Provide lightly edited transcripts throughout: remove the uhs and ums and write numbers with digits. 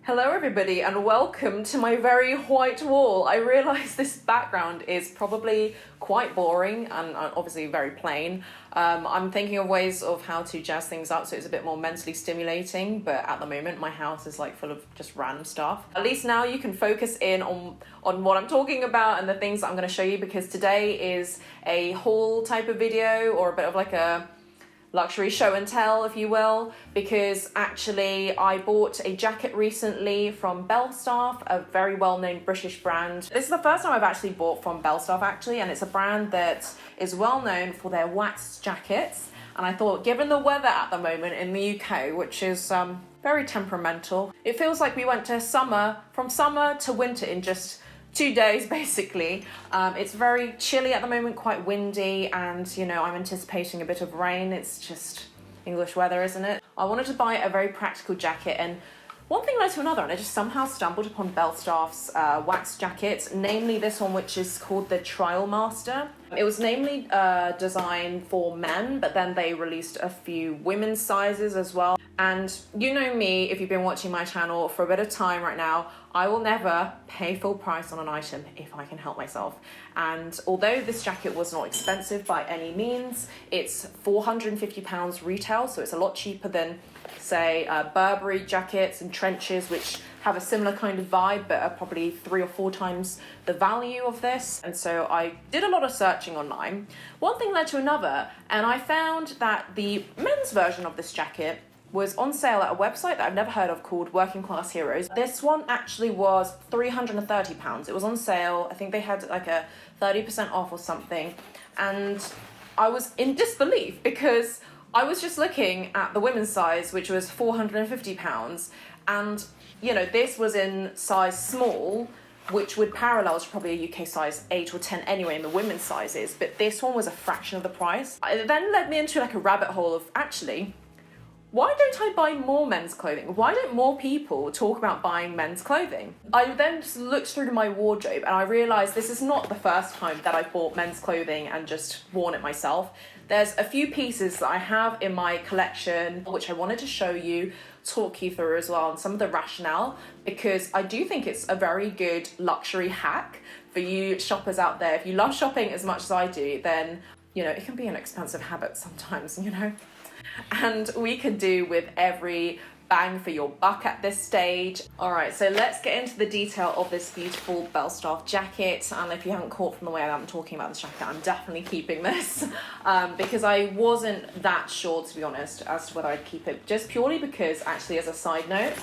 Hello everybody and welcome to my very white wall. I realise this background is probably quite boring and obviously very plain. I'm thinking of ways of how to jazz things up so it's a bit more mentally stimulating, but at the moment my house is like full of just random stuff. At least now you can focus in on what I'm talking about and the things that I'm going to show you, because today is a haul type of video, or a bit of like a luxury show and tell, if you will, because actually I bought a jacket recently from Belstaff, a very well-known British brand. This is the first time I've actually bought from Belstaff actually, and it's a brand that is well known for their waxed jackets. And I thought, given the weather at the moment in the UK, which is very temperamental, it feels like we went to from summer to winter in just 2 days basically. It's very chilly at the moment, quite windy, and you know, I'm anticipating a bit of rain. It's just English weather, isn't it? I wanted to buy a very practical jacket, and one thing led to another, and I just somehow stumbled upon Belstaff's wax jackets, namely this one, which is called the Trial Master. It was namely designed for men, but then they released a few women's sizes as well. And you know me, if you've been watching my channel for a bit of time right now, I will never pay full price on an item if I can help myself. And although this jacket was not expensive by any means, it's £450 retail, so it's a lot cheaper than, say, Burberry jackets and trenches, which have a similar kind of vibe but are probably 3 or 4 times the value of this. And so I did a lot of searching online. One thing led to another, and I found that the men's version of this jacket was on sale at a website that I've never heard of called Working Class Heroes. This one actually was £330. It was on sale. I think they had like a 30% off or something. And I was in disbelief because I was just looking at the women's size, which was £450. And, you know, this was in size small, which would parallel to probably a UK size 8 or 10 anyway in the women's sizes. But this one was a fraction of the price. It then led me into like a rabbit hole of, actually, why don't I buy more men's clothing? Why don't more people talk about buying men's clothing? I then just looked through my wardrobe and I realised this is not the first time that I've bought men's clothing and just worn it myself. There's a few pieces that I have in my collection which I wanted to show you, talk you through as well, and some of the rationale, because I do think it's a very good luxury hack for you shoppers out there. If you love shopping as much as I do, then, you know, it can be an expensive habit sometimes, you know? And we could do with every bang for your buck at this stage. All right, so let's get into the detail of this beautiful Belstaff jacket. And if you haven't caught from the way I'm talking about this jacket, I'm definitely keeping this because I wasn't that sure, to be honest, as to whether I'd keep it, just purely because, actually, as a side note,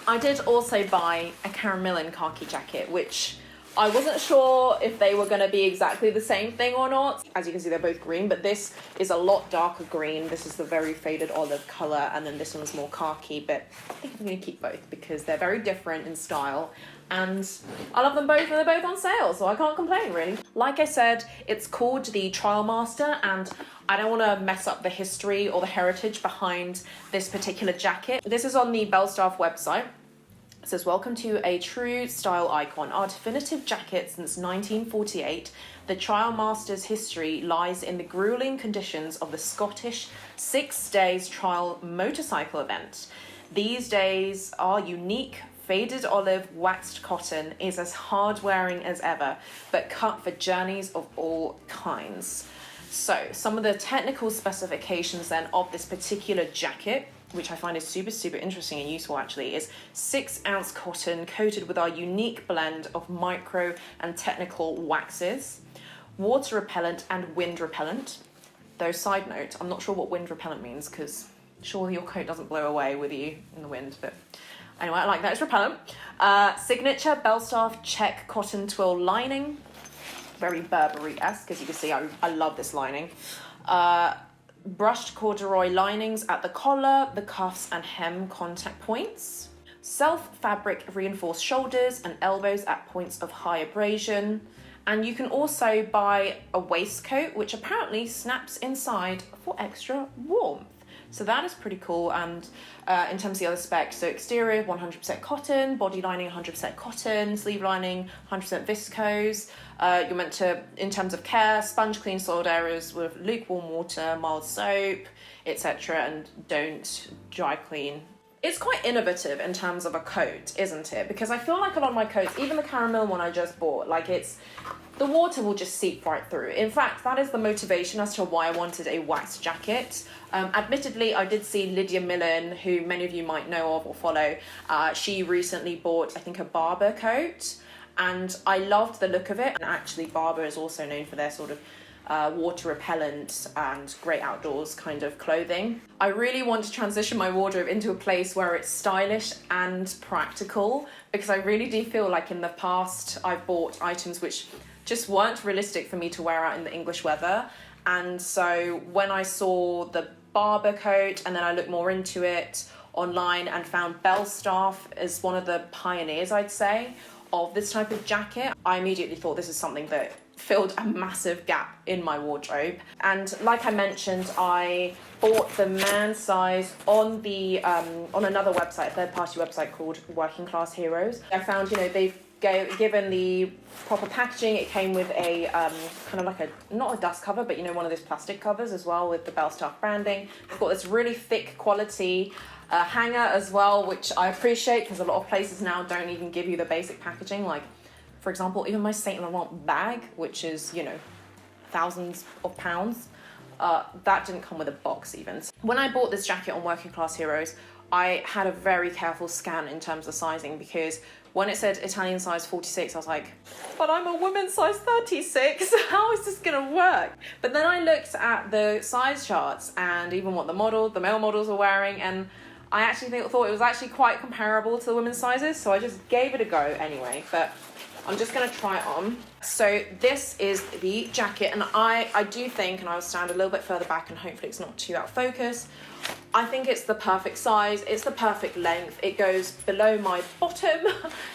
I did also buy a caramel khaki jacket, which I wasn't sure if they were going to be exactly the same thing or not. As you can see, they're both green, but this is a lot darker green. This is the very faded olive colour, and then this one's more khaki, but I think I'm going to keep both because they're very different in style, and I love them both, and they're both on sale, so I can't complain, really. Like I said, it's called the Trial Master, and I don't want to mess up the history or the heritage behind this particular jacket. This is on the Belstaff website. It says, welcome to a true style icon. Our definitive jacket since 1948, the Trial Master's history lies in the grueling conditions of the Scottish 6 days trial motorcycle event. These days, our unique faded olive waxed cotton is as hard-wearing as ever, but cut for journeys of all kinds. So, some of the technical specifications then of this particular jacket, which I find is super, super interesting and useful actually, is 6-ounce cotton coated with our unique blend of micro and technical waxes, water repellent and wind repellent. Though, side note, I'm not sure what wind repellent means, because surely your coat doesn't blow away with you in the wind, but anyway, I like that, it's repellent. Signature Belstaff check cotton twill lining, very Burberry-esque, as you can see, I love this lining. Brushed corduroy linings at the collar, the cuffs and hem contact points. Self-fabric reinforced shoulders and elbows at points of high abrasion. And you can also buy a waistcoat, which apparently snaps inside for extra warmth. So that is pretty cool. And in terms of the other specs, so exterior 100% cotton, body lining 100% cotton, sleeve lining 100% viscose. You're meant to, in terms of care, sponge clean soiled areas with lukewarm water, mild soap, etc. And don't dry clean It's quite innovative in terms of a coat, isn't it? Because I feel like a lot of my coats, even the caramel one I just bought, like the water will just seep right through. In fact, that is the motivation as to why I wanted a waxed jacket. Admittedly, I did see Lydia Millen, who many of you might know of or follow. She recently bought, I think, a Barber coat, and I loved the look of it. And actually, Barber is also known for their sort of water repellent and great outdoors kind of clothing. I really want to transition my wardrobe into a place where it's stylish and practical, because I really do feel like in the past I've bought items which just weren't realistic for me to wear out in the English weather. And so when I saw the Barber coat and then I looked more into it online and found Belstaff as one of the pioneers, I'd say, of this type of jacket, I immediately thought this is something that filled a massive gap in my wardrobe. And like I mentioned, I bought the man size on the on another website, a third-party website called Working Class Heroes. I found, you know, they've given the proper packaging. It came with a kind of like not a dust cover, but you know, one of those plastic covers as well with the Belstaff branding. They've got this really thick quality hanger as well, which I appreciate, because a lot of places now don't even give you the basic packaging. Like, for example, even my Saint Laurent bag, which is, you know, thousands of pounds, that didn't come with a box even. So when I bought this jacket on Working Class Heroes, I had a very careful scan in terms of sizing, because when it said Italian size 46, I was like, but I'm a woman size 36, how is this gonna work? But then I looked at the size charts and even what the male models were wearing, and I actually thought it was actually quite comparable to the women's sizes, so I just gave it a go anyway. But I'm just going to try it on. So this is the jacket, and I do think, and I'll stand a little bit further back and hopefully it's not too out of focus, I think it's the perfect size, it's the perfect length. It goes below my bottom.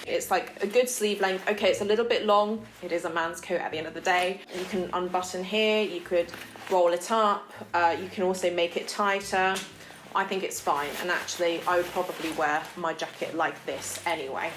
It's like a good sleeve length. Okay, it's a little bit long. It is a man's coat at the end of the day. You can unbutton here, you could roll it up, you can also make it tighter. I think it's fine, and actually I would probably wear my jacket like this anyway.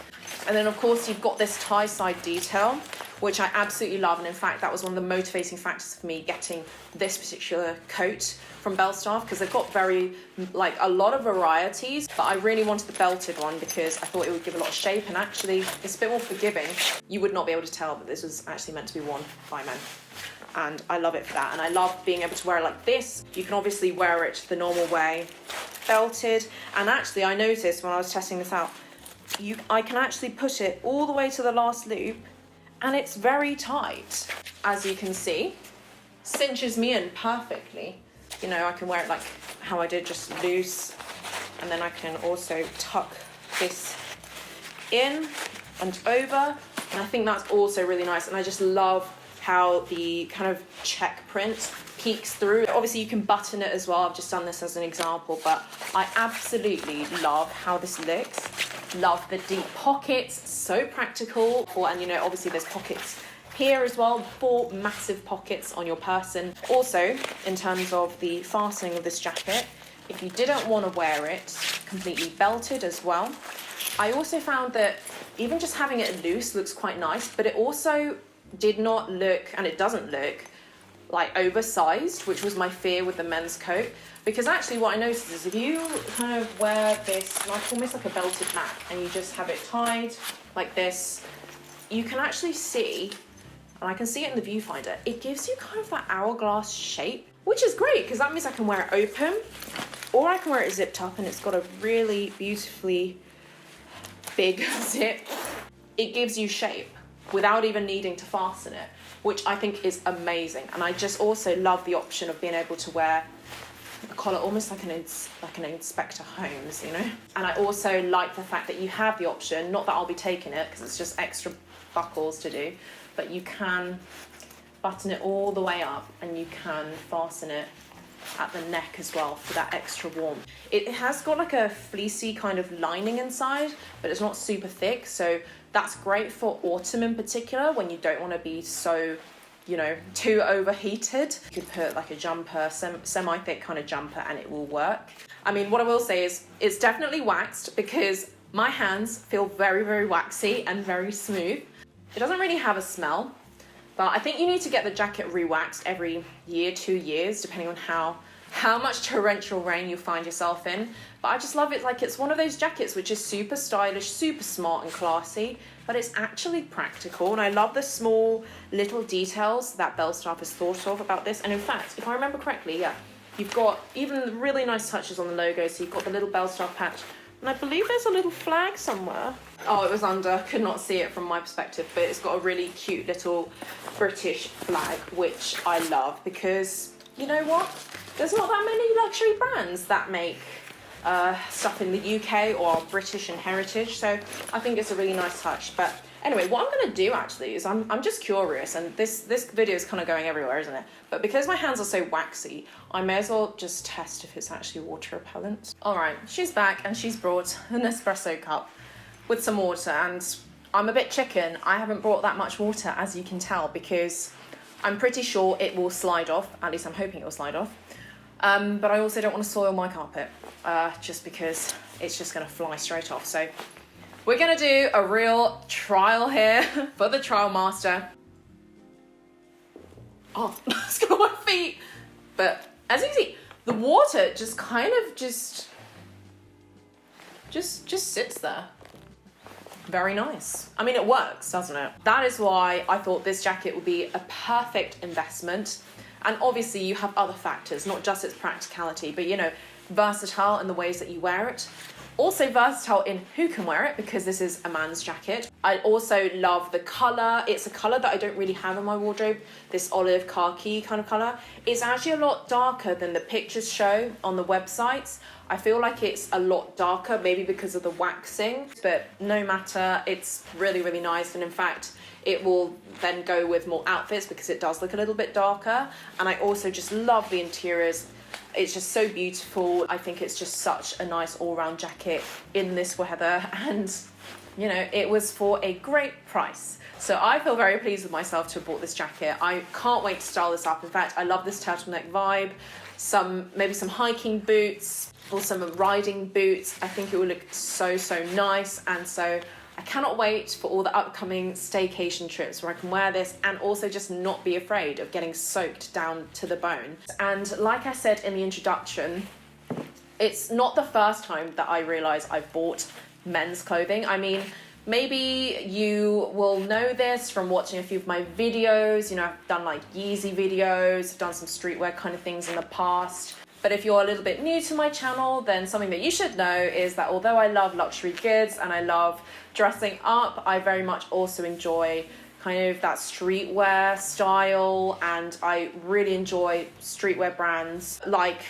And then of course you've got this tie side detail, which I absolutely love, and in fact that was one of the motivating factors for me getting this particular coat from Belstaff, because they've got a lot of varieties, but I really wanted the belted one because I thought it would give a lot of shape, and actually it's a bit more forgiving. You would not be able to tell that this was actually meant to be worn by men. And I love it for that, and I love being able to wear it like this. You can obviously wear it the normal way, belted, and actually I noticed when I was testing this out, I can actually put it all the way to the last loop, and it's very tight, as you can see. Cinches me in perfectly. You know, I can wear it like how I did, just loose, and then I can also tuck this in and over, and I think that's also really nice. And I just love how the kind of check print peeks through. Obviously you can button it as well. I've just done this as an example, but I absolutely love how this looks. Love the deep pockets, so practical. And you know, obviously there's pockets here as well, 4 massive pockets on your person. Also, in terms of the fastening of this jacket, if you didn't want to wear it completely belted as well, I also found that even just having it loose looks quite nice, but it also did not look, and it doesn't look, like oversized, which was my fear with the men's coat. Because actually what I noticed is if you kind of wear this like almost like a belted mat and you just have it tied like this, you can actually see, and I can see it in the viewfinder, it gives you kind of that hourglass shape, which is great because that means I can wear it open or I can wear it zipped up, and it's got a really beautifully big zip. It gives you shape without even needing to fasten it, which I think is amazing. And I just also love the option of being able to wear a collar almost like an Inspector Holmes, you know. And I also like the fact that you have the option, not that I'll be taking it because it's just extra buckles to do, but you can button it all the way up and you can fasten it at the neck as well for that extra warmth. It has got like a fleecy kind of lining inside, but it's not super thick, so that's great for autumn in particular when you don't want to be so, you know, too overheated. You could put like a jumper, semi-thick kind of jumper, and it will work. I mean, what I will say is it's definitely waxed because my hands feel very, very waxy and very smooth. It doesn't really have a smell, but I think you need to get the jacket re-waxed every year, 2 years, depending on how how much torrential rain you find yourself in. But I just love it. Like, it's one of those jackets which is super stylish, super smart and classy, but it's actually practical. And I love the small little details that Belstaff has thought of about this. And in fact, if I remember correctly, yeah, you've got even really nice touches on the logo. So you've got the little Belstaff patch, and I believe there's a little flag somewhere. Oh, it was under, could not see it from my perspective, but it's got a really cute little British flag, which I love, because you know what? There's not that many luxury brands that make stuff in the UK or British in heritage, so I think it's a really nice touch. But anyway, what I'm going to do actually is I'm just curious, and this video is kind of going everywhere, isn't it? But because my hands are so waxy, I may as well just test if it's actually water repellent. All right, she's back and she's brought an espresso cup with some water, and I'm a bit chicken. I haven't brought that much water, as you can tell, because I'm pretty sure it will slide off. At least I'm hoping it will slide off. But I also don't want to soil my carpet, just because it's just going to fly straight off. So we're going to do a real trial here for the trial master. Oh, let's go on my feet. But as you can see, the water just kind of just sits there. Very nice. I mean, it works, doesn't it? That is why I thought this jacket would be a perfect investment. And obviously you have other factors, not just its practicality, but you know, versatile in the ways that you wear it. Also versatile in who can wear it, because this is a man's jacket. I also love the colour. It's a colour that I don't really have in my wardrobe, this olive khaki kind of colour. It's actually a lot darker than the pictures show on the websites. I feel like it's a lot darker, maybe because of the waxing, but no matter, it's really, really nice. And in fact, it will then go with more outfits because it does look a little bit darker. And I also just love the interiors. It's just so beautiful. I think it's just such a nice all-round jacket in this weather, and you know, it was for a great price. So I feel very pleased with myself to have bought this jacket. I can't wait to style this up. In fact, I love this turtleneck vibe. Maybe some hiking boots or some riding boots. I think it will look so, so nice. And so I cannot wait for all the upcoming staycation trips where I can wear this and also just not be afraid of getting soaked down to the bone. And like I said in the introduction, it's not the first time that I realise I've bought men's clothing. I mean, maybe you will know this from watching a few of my videos. You know, I've done like Yeezy videos, I've done some streetwear kind of things in the past. But if you're a little bit new to my channel, then something that you should know is that although I love luxury goods and I love dressing up, I very much also enjoy kind of that streetwear style, and I really enjoy streetwear brands like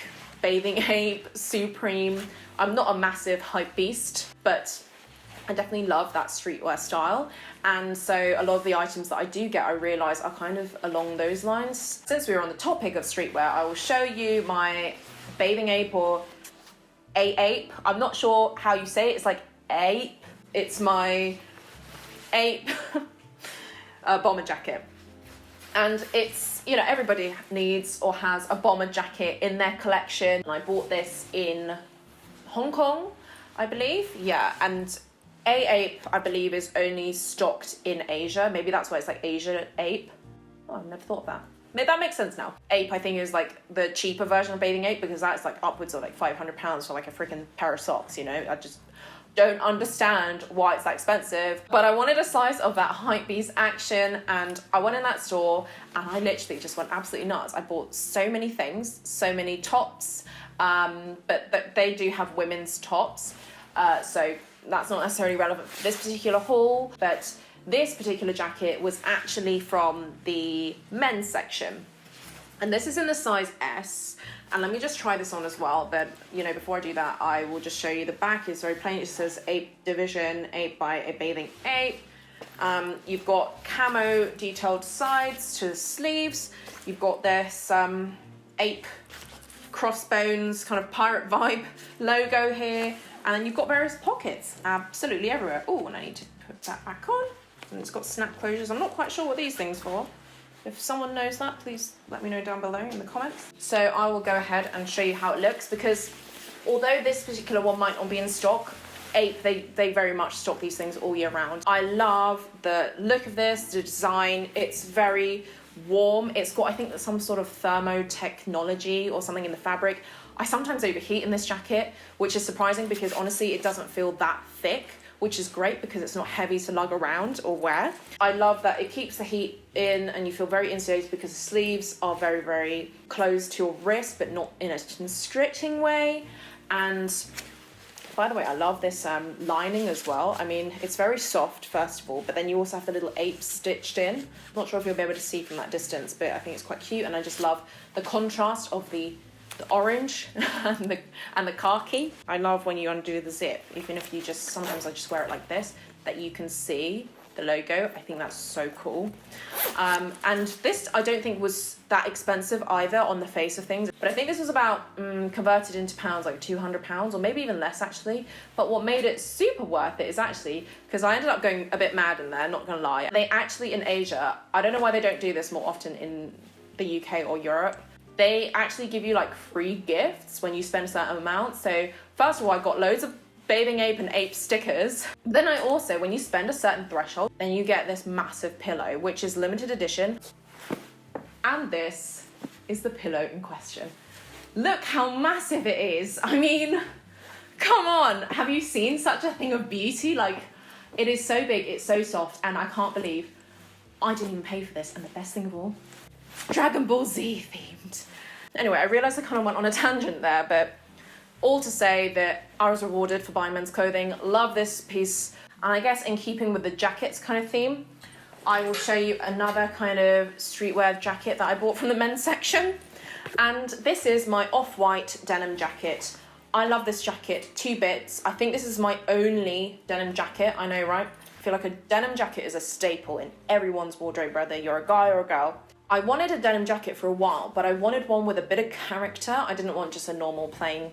Bathing Ape, Supreme. I'm not a massive hype beast, but I definitely love that streetwear style. And so a lot of the items that I do get, I realise are kind of along those lines. Since we were on the topic of streetwear, I will show you my Bathing Ape or Ape. I'm not sure how you say it. It's like Ape. It's my Ape bomber jacket. And it's, you know, everybody needs or has a bomber jacket in their collection. And I bought this in Hong Kong, I believe. Yeah, and Ape, I believe, is only stocked in Asia. Maybe that's why it's like Asia Ape. Oh, I've never thought of that. Maybe that makes sense now. Ape, I think, is like the cheaper version of Bathing Ape, because that's like upwards of like £500 for like a freaking pair of socks, you know? I just don't understand why it's that expensive. But I wanted a slice of that hypebeast action, and I went in that store and I literally just went absolutely nuts. I bought so many things, so many tops, but they do have women's tops, so that's not necessarily relevant for this particular haul. But this particular jacket was actually from the men's section, and this is in the size S. And let me just try this on as well, but you know, before I do that, I will just show you the back. It's very plain. It says Ape Division, Ape by a Bathing Ape. You've got camo detailed sides to the sleeves. You've got this ape crossbones kind of pirate vibe logo here, and then you've got various pockets absolutely everywhere. Oh, and I need to put that back on. And it's got snap closures. I'm not quite sure what these things for. If someone knows that, please let me know down below in the comments. So I will go ahead and show you how it looks, because although this particular one might not be in stock, Ape, they very much stock these things all year round. I love the look of this, the design. It's very warm. It's got, I think, some sort of thermotechnology or something in the fabric. I sometimes overheat in this jacket, which is surprising because honestly it doesn't feel that thick, which is great because it's not heavy to lug around or wear. I love that it keeps the heat in and you feel very insulated because the sleeves are very, very close to your wrist, but not in a constricting way. And by the way, I love this lining as well. I mean, it's very soft, first of all, but then you also have the little ape stitched in. I'm not sure if you'll be able to see from that distance, but I think it's quite cute. And I just love the contrast of the orange and the khaki. I love when you undo the zip, even if you just, sometimes I just wear it like this, that you can see the logo. I think that's so cool. And this I don't think was that expensive either on the face of things, but I think this was about converted into pounds, like £200 or maybe even less actually. But what made it super worth it is actually because I ended up going a bit mad in there, not gonna lie. They actually in Asia, I don't know why they don't do this more often in the UK or Europe, they actually give you like free gifts when you spend a certain amount. So first of all, I got loads of Bathing Ape and Ape stickers. Then I also, when you spend a certain threshold, then you get this massive pillow, which is limited edition. And this is the pillow in question. Look how massive it is. I mean, come on. Have you seen such a thing of beauty? Like, it is so big, it's so soft, and I can't believe I didn't even pay for this. And the best thing of all, Dragon Ball Z themed. Anyway, I realised I kind of went on a tangent there, but all to say that I was rewarded for buying men's clothing. Love this piece. And I guess in keeping with the jackets kind of theme, I will show you another kind of streetwear jacket that I bought from the men's section. And this is my off-white denim jacket. I love this jacket, 2 bits. I think this is my only denim jacket, I know, right? I feel like a denim jacket is a staple in everyone's wardrobe, whether you're a guy or a girl. I wanted a denim jacket for a while, but I wanted one with a bit of character. I didn't want just a normal plain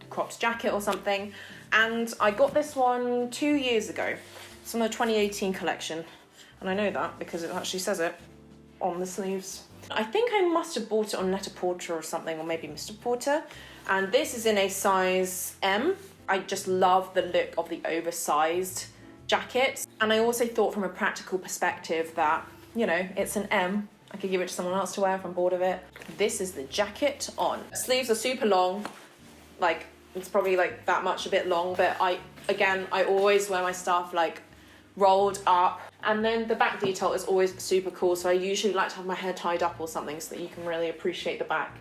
cropped jacket or something. And I got this one 2 years ago. It's from the 2018 collection. And I know that because it actually says it on the sleeves. I think I must have bought it on Net-a-Porter or something, or maybe Mr. Porter. And this is in a size M. I just love the look of the oversized jacket. And I also thought from a practical perspective that, you know, it's an M. I could give it to someone else to wear if I'm bored of it. This is the jacket on. Sleeves are super long. Like, it's probably like that much a bit long, but I always wear my stuff like rolled up. And then the back detail is always super cool. So I usually like to have my hair tied up or something so that you can really appreciate the back.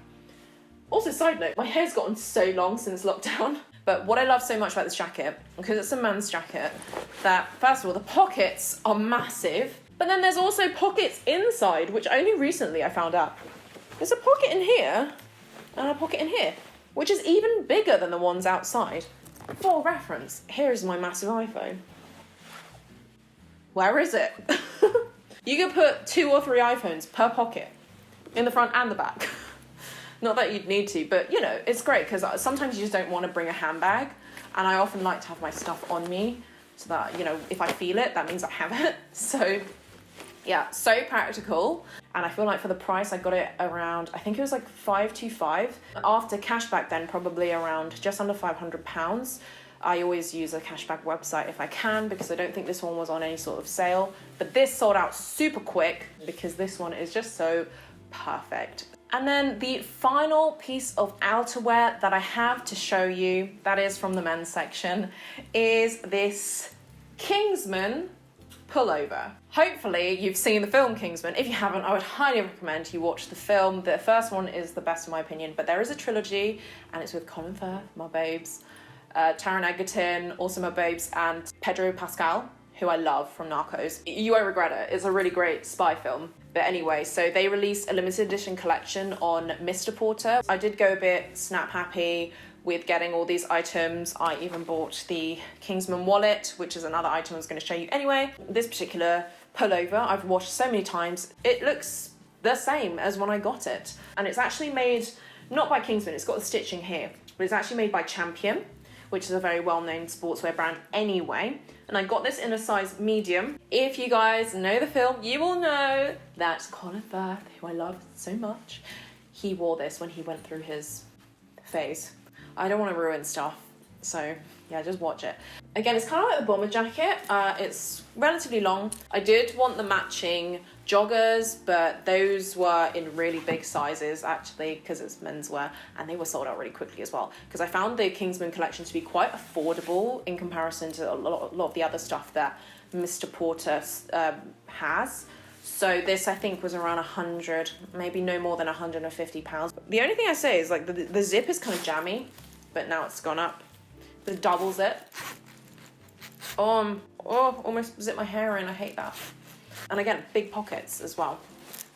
Also, side note, my hair's gotten so long since lockdown. But what I love so much about this jacket, because it's a men's jacket, that first of all, the pockets are massive. But then there's also pockets inside, which only recently I found out. There's a pocket in here and a pocket in here, which is even bigger than the ones outside. For reference, here is my massive iPhone. Where is it? You can put 2 or 3 iPhones per pocket, in the front and the back. Not that you'd need to, but you know, it's great because sometimes you just don't want to bring a handbag, and I often like to have my stuff on me so that, you know, if I feel it, that means I have it. So yeah, so practical. And I feel like for the price, I got it around, I think it was like $525. After cashback then, probably around just under £500. I always use a cashback website if I can, because I don't think this one was on any sort of sale. But this sold out super quick because this one is just so perfect. And then the final piece of outerwear that I have to show you, that is from the men's section, is this Kingsman Pullover. Hopefully you've seen the film Kingsman. If you haven't, I would highly recommend you watch the film. The first one is the best in my opinion, but there is a trilogy and it's with Colin Firth, my babes, Taron Egerton, also my babes, and Pedro Pascal, who I love from Narcos. You won't regret it. It's a really great spy film. But anyway, so they released a limited edition collection on Mr. Porter. I did go a bit snap happy with getting all these items. I even bought the Kingsman wallet, which is another item I was going to show you anyway. This particular pullover I've washed so many times. It looks the same as when I got it. And it's actually made, not by Kingsman, it's got the stitching here, but it's actually made by Champion, which is a very well-known sportswear brand anyway. And I got this in a size medium. If you guys know the film, you will know that Colin Firth, who I love so much, he wore this when he went through his phase. I don't want to ruin stuff, so yeah, just watch it. Again, it's kind of like the bomber jacket. It's relatively long. I did want the matching joggers, but those were in really big sizes actually, because it's menswear, and they were sold out really quickly as well, because I found the Kingsman collection to be quite affordable in comparison to a lot of the other stuff that Mr. Porter has. So this, I think, was around 100, maybe no more than £150. The only thing I say is like the zip is kind of jammy, but now it's gone up. The double zip. Almost zip my hair in. I hate that. And again, big pockets as well.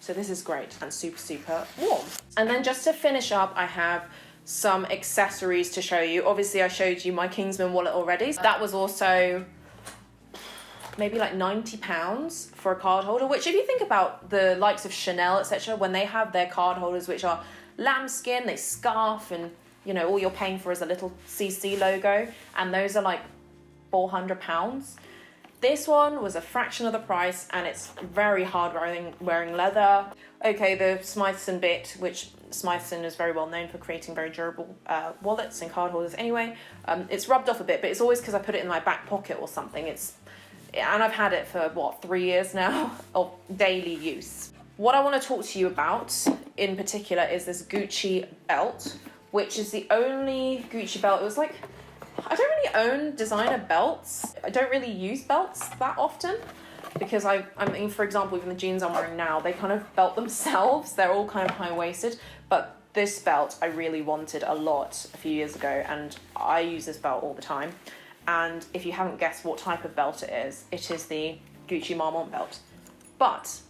So this is great and super, super warm. And then just to finish up, I have some accessories to show you. Obviously, I showed you my Kingsman wallet already. That was also maybe like £90 for a card holder, which if you think about the likes of Chanel, etc., when they have their card holders, which are lambskin, they scarf, and you know, all you're paying for is a little CC logo, and those are like £400. This one was a fraction of the price, and it's very hard wearing leather. Okay, the Smythson bit, which Smythson is very well known for creating very durable wallets and card holders anyway, it's rubbed off a bit, but it's always because I put it in my back pocket or something. And I've had it for, what, 3 years now of daily use. What I want to talk to you about in particular is this Gucci belt, which is the only Gucci belt. It was like, I don't really own designer belts. I don't really use belts that often because I mean, for example, even the jeans I'm wearing now, they kind of belt themselves. They're all kind of high-waisted, but this belt I really wanted a lot a few years ago, and I use this belt all the time. And if you haven't guessed what type of belt it is the Gucci Marmont belt. But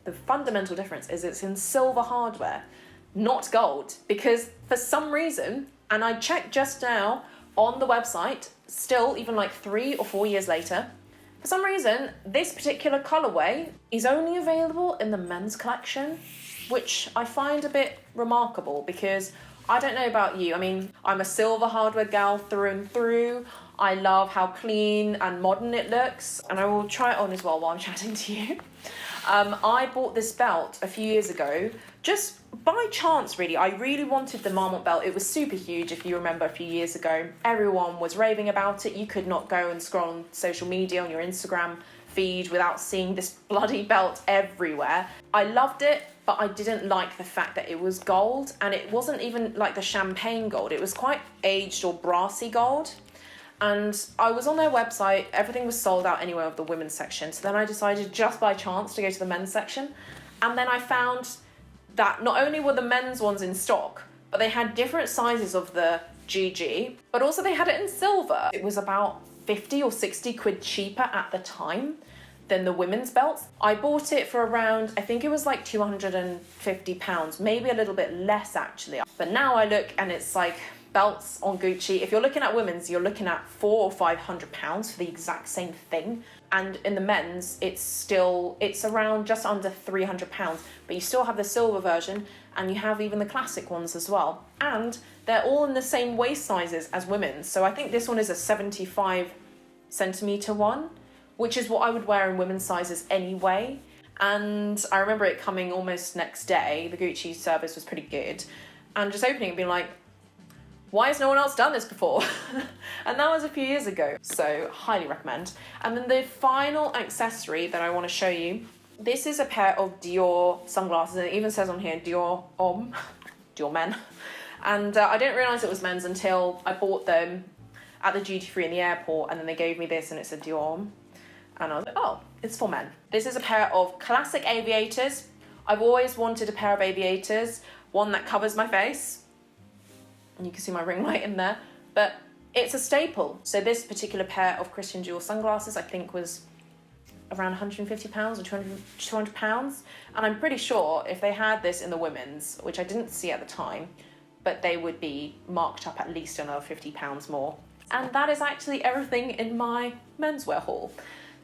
the fundamental difference is it's in silver hardware, not gold, because for some reason, and I checked just now on the website, still even like 3 or 4 years later, for some reason, this particular colorway is only available in the men's collection, which I find a bit remarkable because I don't know about you. I mean, I'm a silver hardware gal through and through. I love how clean and modern it looks, and I will try it on as well while I'm chatting to you. I bought this belt a few years ago, just by chance really. I really wanted the Marmont belt. It was super huge, if you remember a few years ago. Everyone was raving about it. You could not go and scroll on social media, on your Instagram feed, without seeing this bloody belt everywhere. I loved it, but I didn't like the fact that it was gold, and it wasn't even like the champagne gold. It was quite aged or brassy gold. And I was on their website, everything was sold out anyway of the women's section. So then I decided just by chance to go to the men's section. And then I found that not only were the men's ones in stock, but they had different sizes of the GG, but also they had it in silver. It was about 50 or 60 quid cheaper at the time than the women's belts. I bought it for around, I think it was like £250, maybe a little bit less actually. But now I look and it's like belts on Gucci. If you're looking at women's, you're looking at £400 or £500 for the exact same thing. And in the men's, it's around just under £300, but you still have the silver version and you have even the classic ones as well. And they're all in the same waist sizes as women's. So I think this one is a 75 centimeter one, which is what I would wear in women's sizes anyway. And I remember it coming almost next day. The Gucci service was pretty good. And just opening it and being like, why has no one else done this before? And that was a few years ago, so highly recommend. And then the final accessory that I want to show you, this is a pair of Dior sunglasses, and it even says on here, Dior Homme, Dior Men. And I didn't realise it was men's until I bought them at the duty-free in the airport, and then they gave me this and it said Dior Homme. And I was like, oh, it's for men. This is a pair of classic aviators. I've always wanted a pair of aviators, one that covers my face. And you can see my ring light in there, but it's a staple. So this particular pair of Christian Dior sunglasses, I think was around £150 or £200. And I'm pretty sure if they had this in the women's, which I didn't see at the time, but they would be marked up at least another £50 more. And that is actually everything in my menswear haul.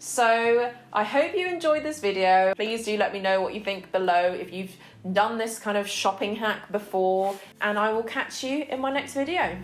So I hope you enjoyed this video. Please do let me know what you think below if you've done this kind of shopping hack before, and I will catch you in my next video.